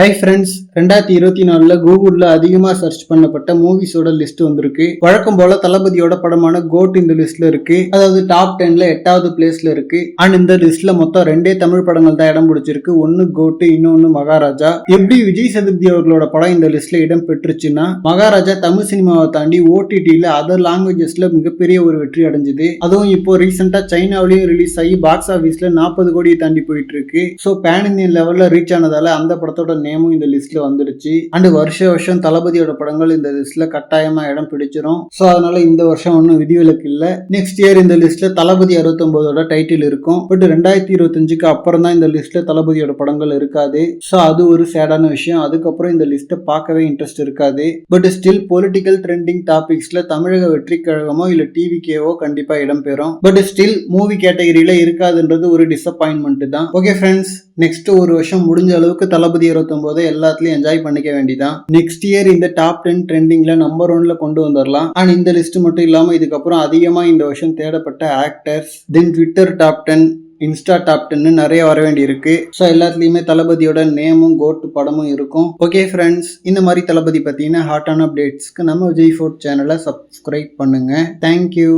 Hi friends, 2024 கூகுள்ல அதிகமா search பண்ணப்பட்ட மூவிஸோட லிஸ்ட் வந்திருக்கு. வழக்கம் போல தளபதியோட படமான கோட் இந்த லிஸ்ட்ல இருக்கு. அதாவது டாப் 10ல 8வது பிளேஸ்ல இருக்கு. அண்ட் இந்த லிஸ்ட்ல மொத்தம் 2 தமிழ் படங்கள் தான் இடம் பிடிச்சிருக்கு. ஒன்னு கோட், இன்னொன்னு மகாராஜா. எப்படி விஜய் சேதுபதி அவர்களோட படம் இந்த லிஸ்ட்ல இடம் பெற்றுச்சுன்னா, மகாராஜா தமிழ் சினிமாவை தாண்டி ஓடிடில அதர் லாங்குவேஜஸ்ல மிகப்பெரிய ஒரு வெற்றி அடைஞ்சது. அதுவும் இப்போ ரீசெண்டா சைனாவிலையும் ரிலீஸ் ஆகி பாக்ஸ் ஆபீஸ்ல 40 கோடியை தாண்டி போயிட்டு இருக்கு. ஸோ பேன் இந்தியன் லெவல்ல ரீச் ஆனதால அந்த படத்தோட நேமும் இந்த லிஸ்ட்ல வந்துடுச்சு. அண்ட் வருஷம் தளபதியோட படங்கள் இந்த லிஸ்ட்ல கட்டாயமா இடம் பிடிச்சிரும். சோ அதனால இந்த வருஷம் ஒன்னும் விதிவிலக்கு இல்ல. நெக்ஸ்ட் இயர் இந்த லிஸ்ட்ல தளபதி 69ஓட டைட்டில் இருக்கும். பட் 2025க்கு அப்புறம் தான் இந்த லிஸ்ட்ல தளபதியோட படங்கள் இருக்காது. சோ அது ஒரு சேடான விஷயம். அதுக்கப்புறம் இந்த லிஸ்ட்டை பார்க்கவே இன்ட்ரெஸ்ட் இருக்காது. பட் ஸ்டில் பொலிட்டிக்கல் ட்ரெண்டிங் டாபிக்ஸ்ல தமிழக வெற்றி கழகமோ இல்ல டிவிகேவோ கண்டிப்பா இடம்பெறும். பட் ஸ்டில் மூவி கேட்டகரியில இருக்காதுன்றது ஒரு டிசப்பாயின்மெண்ட் தான். ஓகே ஃப்ரெண்ட்ஸ், நெக்ஸ்ட் ஒரு வருஷம் முடிஞ்ச அளவுக்கு தளபதி 29 எல்லாத்துலயும் என்ஜாய் பண்ணிக்க வேண்டியதான். நெக்ஸ்ட் இயர் இந்த டாப் 10 ட்ரெண்டிங்ல நம்பர் 1ல கொண்டு வந்துடலாம். அண்ட் இந்த லிஸ்ட் மட்டும் இல்லாம இதுக்கப்புறம் அதிகமா இந்த வருஷம் தேடப்பட்ட ஆக்டர்ஸ், தென் ட்விட்டர் டாப் 10, இன்ஸ்டா டாப் 10 நிறைய வர வேண்டி இருக்கு. ஸோ எல்லாத்துலயுமே தளபதியோட நேமும் கோட் படமும் இருக்கும். ஓகே ஃப்ரெண்ட்ஸ், இந்த மாதிரி தளபதி பத்தின ஹாட்டான அப்டேட்ஸ்க்கு நம்ம விஜய் ஃபோர்ட் சேனலை சப்ஸ்கிரைப் பண்ணுங்க. தேங்க்யூ.